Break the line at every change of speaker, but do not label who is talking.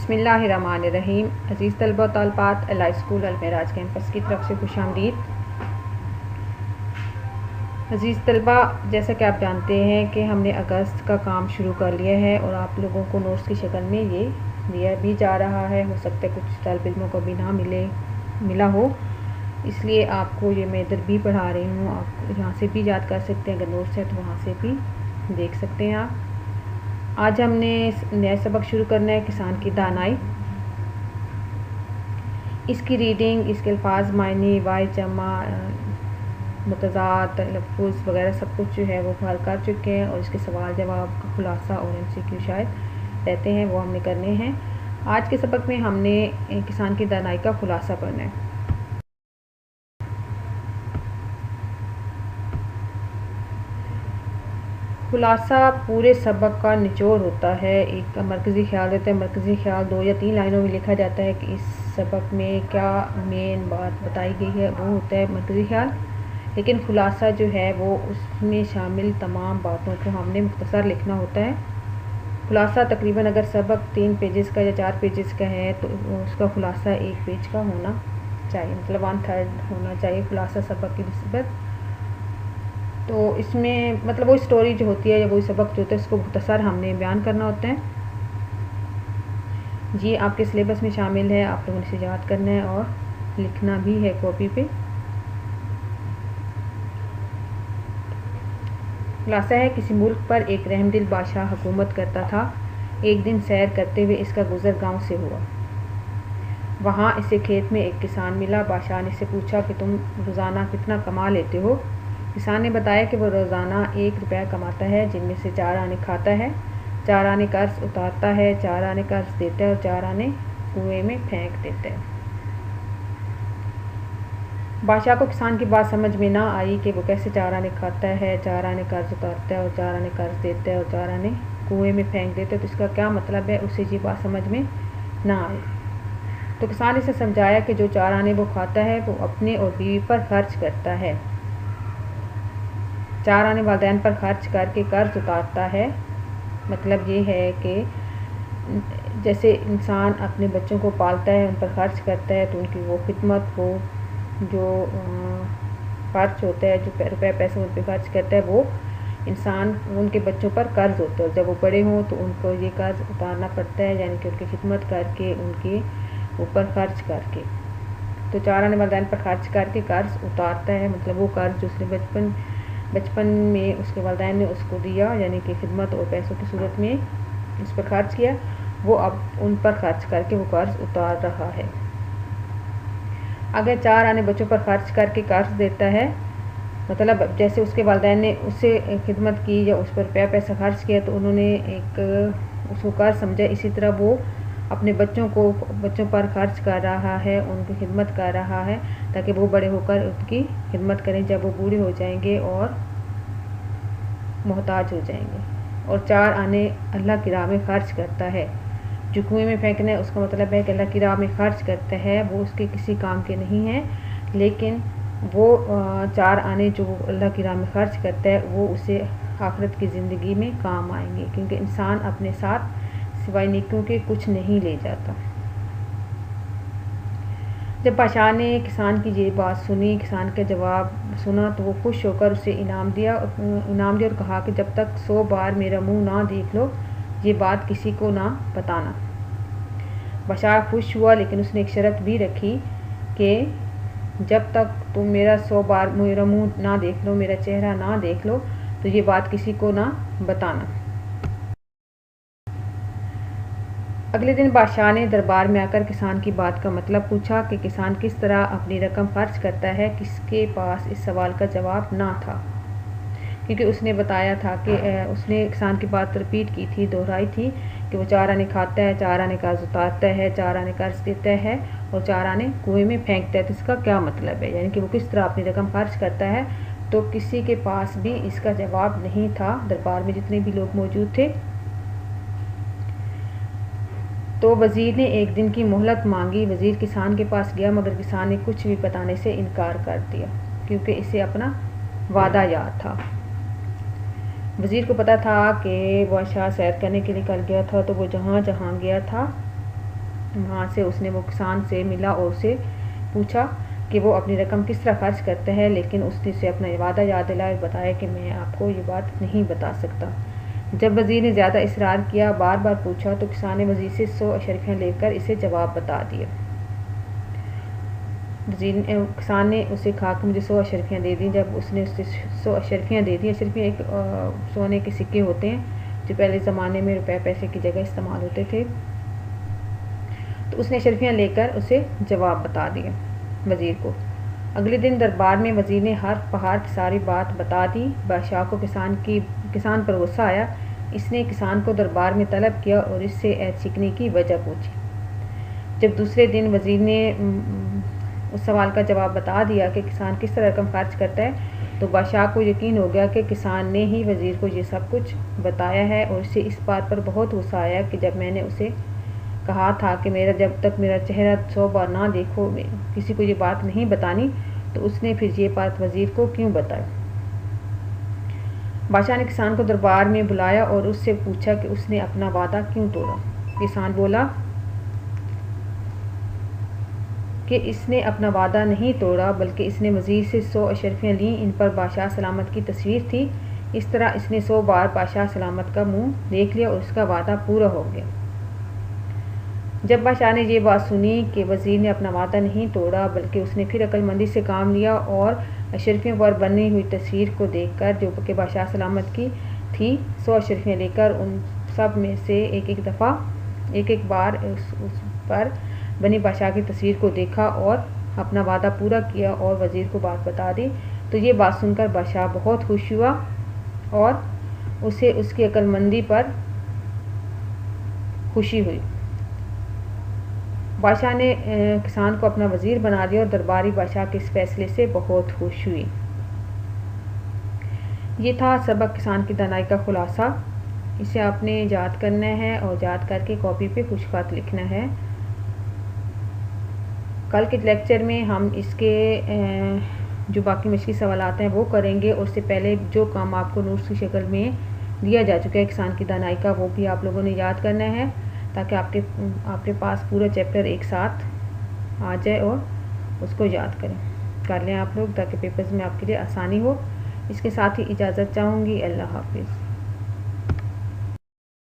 بسم اللہ الرحمن الرحیم۔ عزیز طلبہ و طالبات، الہی اسکول المعراج کیمپس کی طرف سے خوش آمدید۔ عزیز طلبہ، جیسا کہ آپ جانتے ہیں کہ ہم نے اگست کا کام شروع کر لیا ہے اور آپ لوگوں کو نوٹس کی شکل میں یہ دیا بھی جا رہا ہے۔ ہو سکتا ہے کچھ طالب علموں کو بھی نہ ملا ہو، اس لیے آپ کو یہ میں ادھر بھی پڑھا رہی ہوں۔ آپ یہاں سے بھی یاد کر سکتے ہیں، اگر نوٹس ہے تو وہاں سے بھی دیکھ سکتے ہیں آپ۔ آج ہم نے نیا سبق شروع کرنا ہے، کسان کی دانائی۔ اس کی ریڈنگ، اس کے الفاظ، معنی، واحد، جمع، متضاد، تلفظ وغیرہ سب کچھ جو ہے وہ حل کر چکے ہیں، اور اس کے سوال جواب کا خلاصہ اور MCQ شاید رہتے ہیں، وہ ہم نے کرنے ہیں۔ آج کے سبق میں ہم نے کسان کی دانائی کا خلاصہ پڑھنا ہے۔ خلاصہ پورے سبق کا نچوڑ ہوتا ہے، ایک مرکزی خیال ہوتا ہے۔ مرکزی خیال 2 یا 3 لائنوں میں لکھا جاتا ہے کہ اس سبق میں کیا مین بات بتائی گئی ہے، وہ ہوتا ہے مرکزی خیال۔ لیکن خلاصہ جو ہے وہ اس میں شامل تمام باتوں کو ہم نے مختصر لکھنا ہوتا ہے۔ خلاصہ تقریباً اگر سبق 3 پیجز کا یا 4 پیجز کا ہے تو اس کا خلاصہ 1 پیج کا ہونا چاہیے، مطلب 1/3 ہونا چاہیے خلاصہ سبق کی نسبت۔ تو اس میں مطلب وہ اسٹوری جو ہوتی ہے یا وہ سبق جو ہوتا ہے اس کو مختصر ہم نے بیان کرنا ہوتا ہے۔ جی آپ کے سلیبس میں شامل ہے، آپ لوگوں نے اسے یاد کرنا ہے اور لکھنا بھی ہے کاپی پہ۔ خلاصہ ہے، کسی ملک پر ایک رحم دل بادشاہ حکومت کرتا تھا۔ ایک دن سیر کرتے ہوئے اس کا گزر گاؤں سے ہوا۔ وہاں اسے کھیت میں ایک کسان ملا۔ بادشاہ نے اسے پوچھا کہ تم روزانہ کتنا کما لیتے ہو؟ کسان نے بتایا کہ وہ روزانہ 1 روپیہ کماتا ہے، جن میں سے 4 آنے کھاتا ہے، 4 آنے قرض اتارتا ہے، 4 آنے قرض دیتا ہے اور 4 آنے کنویں میں پھینک دیتا ہے۔ بادشاہ کو کسان کی بات سمجھ میں نہ آئی کہ وہ کیسے 4 آنے کھاتا ہے، 4 آنے قرض اتارتا ہے اور 4 آنے قرض دیتا ہے اور 4 آنے کنویں میں پھینک دیتا ہے، تو اس کا کیا مطلب ہے، اسے یہ بات سمجھ میں نہ آئی۔ تو کسان نے اسے سمجھایا کہ جو 4 آنے وہ کھاتا ہے وہ اپنے اور بیوی پر خرچ کرتا ہے، 4 آنے والدین پر خرچ کر کے قرض اتارتا ہے۔ مطلب یہ ہے کہ جیسے انسان اپنے بچوں کو پالتا ہے، ان پر خرچ کرتا ہے، تو ان کی وہ خدمت، وہ جو خرچ ہوتا ہے، جو روپے پیسے ان پہ خرچ کرتا ہے، وہ انسان ان کے بچوں پر قرض ہوتا ہے۔ جب وہ بڑے ہوں تو ان کو یہ قرض اتارنا پڑتا ہے، یعنی کہ ان کی خدمت کر کے، ان کے اوپر خرچ کر کے۔ تو 4 آنے والدین پر خرچ کر کے قرض اتارتا ہے، مطلب وہ قرض جو اس نے بچپن میں اس کے والدین نے اس کو دیا، یعنی کہ خدمت اور پیسوں کی صورت میں اس پر خرچ کیا، وہ اب ان پر خرچ کر کے وہ قرض اتار رہا ہے۔ اگر 4 آنے بچوں پر خرچ کر کے قرض دیتا ہے، مطلب جیسے اس کے والدین نے اس سے خدمت کی یا اس پر پیسہ خرچ کیا تو انہوں نے اس کو قرض سمجھا، اسی طرح وہ اپنے بچوں پر خرچ کر رہا ہے، ان کی خدمت کر رہا ہے، تاکہ وہ بڑے ہو کر ان کی خدمت کریں جب وہ بوڑھے ہو جائیں گے اور محتاج ہو جائیں گے۔ اور 4 آنے اللہ کی راہ میں خرچ کرتا ہے۔ جو کنویں میں پھینکنا ہے اس کا مطلب ہے کہ اللہ کی راہ میں خرچ کرتا ہے، وہ اس کے کسی کام کے نہیں ہیں، لیکن وہ 4 آنے جو اللہ کی راہ میں خرچ کرتا ہے وہ اسے آخرت کی زندگی میں کام آئیں گے، کیونکہ انسان اپنے ساتھ سوائے نیکیوں کے کچھ نہیں لے جاتا۔ جب بادشاہ نے کسان کی یہ بات سنی، کسان کا جواب سنا، تو وہ خوش ہو کر اسے انعام دیا اور کہا کہ جب تک 100 بار میرا منہ نہ دیکھ لو، یہ بات کسی کو نہ بتانا۔ بادشاہ خوش ہوا، لیکن اس نے ایک شرط بھی رکھی کہ جب تک تم میرا 100 بار میرا منہ نہ دیکھ لو، میرا چہرہ نہ دیکھ لو، تو یہ بات کسی کو نہ بتانا۔ اگلے دن بادشاہ نے دربار میں آ کر کسان کی بات کا مطلب پوچھا کہ کسان کس طرح اپنی رقم خرچ کرتا ہے۔ کس کے پاس اس سوال کا جواب نہ تھا، کیونکہ اس نے بتایا تھا کہ اس نے کسان کی بات رپیٹ کی تھی، دہرائی تھی کہ وہ 4 آنے کھاتا ہے، 4 آنے قرض اتارتا ہے، 4 آنے قرض دیتا ہے اور 4 آنے کنویں میں پھینکتا ہے۔ تو اس کا کیا مطلب ہے، یعنی کہ وہ کس طرح اپنی رقم خرچ کرتا ہے۔ تو کسی کے پاس بھی اس کا جواب نہیں تھا، دربار میں جتنے بھی لوگ موجود تھے۔ تو وزیر نے ایک دن کی مہلت مانگی۔ وزیر کسان کے پاس گیا، مگر کسان نے کچھ بھی بتانے سے انکار کر دیا، کیونکہ اسے اپنا وعدہ یاد تھا۔ وزیر کو پتا تھا کہ بادشاہ سیر کرنے کے لیے کل گیا تھا، تو وہ جہاں جہاں گیا تھا وہاں سے اس نے وہ کسان سے ملا اور اسے پوچھا کہ وہ اپنی رقم کس طرح خرچ کرتے ہیں، لیکن اس نے اسے اپنا وعدہ یاد دلایا اور بتایا کہ میں آپ کو یہ بات نہیں بتا سکتا۔ جب وزیر نے زیادہ اصرار کیا، بار بار پوچھا، تو کسان نے وزیر سے 100 اشرفیاں لے کر اسے جواب بتا دیا۔ کسان نے اسے کہا کہ مجھے 100 اشرفیاں دے دیں۔ جب اس نے اسے 100 اشرفیاں دے دیں، اشرفیاں ایک سونے کے سکے ہوتے ہیں جو پہلے زمانے میں روپے پیسے کی جگہ استعمال ہوتے تھے، تو اس نے اشرفیاں لے کر اسے جواب بتا دیا وزیر کو۔ اگلے دن دربار میں وزیر نے حرف بحرف کی ساری بات بتا دی۔ بادشاہ کو کسان پر غصہ آیا۔ اس نے کسان کو دربار میں طلب کیا اور اس سے عہد شکنی کی وجہ پوچھی۔ جب دوسرے دن وزیر نے اس سوال کا جواب بتا دیا کہ کسان کس طرح رقم خرچ کرتا ہے، تو بادشاہ کو یقین ہو گیا کہ کسان نے ہی وزیر کو یہ سب کچھ بتایا ہے، اور اسے اس بات پر بہت غصہ آیا کہ جب میں نے اسے کہا تھا کہ جب تک میرا چہرہ 100 بار نہ دیکھو کسی کو یہ بات نہیں بتانی، تو اس نے پھر یہ بات وزیر کو کیوں بتائی۔ بادشاہ نے کسان کو دربار میں بلایا اور اس سے پوچھا کہ اس نے اپنا وعدہ کیوں توڑا۔ کسان بولا کہ اس نے اپنا وعدہ نہیں توڑا، بلکہ اس نے وزیر سے 100 اشرفیاں لیں، ان پر بادشاہ سلامت کی تصویر تھی۔ اس طرح اس نے 100 بار بادشاہ سلامت کا منہ دیکھ لیا اور اس کا وعدہ پورا ہو گیا۔ جب بادشاہ نے یہ بات سنی کہ وزیر نے اپنا وعدہ نہیں توڑا، بلکہ اس نے پھر عقل مندی سے کام لیا اور اشرفیوں پر بنی ہوئی تصویر کو دیکھ کر جو کہ بادشاہ سلامت کی تھی 100 اشرفیاں لے کر ان سب میں سے ایک بار اس پر بنی بادشاہ کی تصویر کو دیکھا اور اپنا وعدہ پورا کیا اور وزیر کو بات بتا دی، تو یہ بات سن کر بادشاہ بہت خوش ہوا اور اسے اس کی عقل مندی پر خوشی ہوئی۔ بادشاہ نے کسان کو اپنا وزیر بنا دیا اور درباری بادشاہ کے اس فیصلے سے بہت خوش ہوئی۔ یہ تھا سبق کسان کی دانائی کا خلاصہ۔ اسے آپ نے یاد کرنا ہے اور یاد کر کے کاپی پہ خوش خط لکھنا ہے۔ کل کے لیکچر میں ہم اس کے جو باقی مشقی سوالات ہیں وہ کریں گے، اور اس سے پہلے جو کام آپ کو نوٹس کی شکل میں دیا جا چکا ہے کسان کی دانائی کا، وہ بھی آپ لوگوں نے یاد کرنا ہے تاکہ آپ کے پاس پورا چیپٹر ایک ساتھ آ جائے اور اس کو یاد کر لیں آپ لوگ، تاکہ پیپرز میں آپ کے لیے آسانی ہو۔ اس کے ساتھ ہی اجازت چاہوں گی۔ اللہ حافظ۔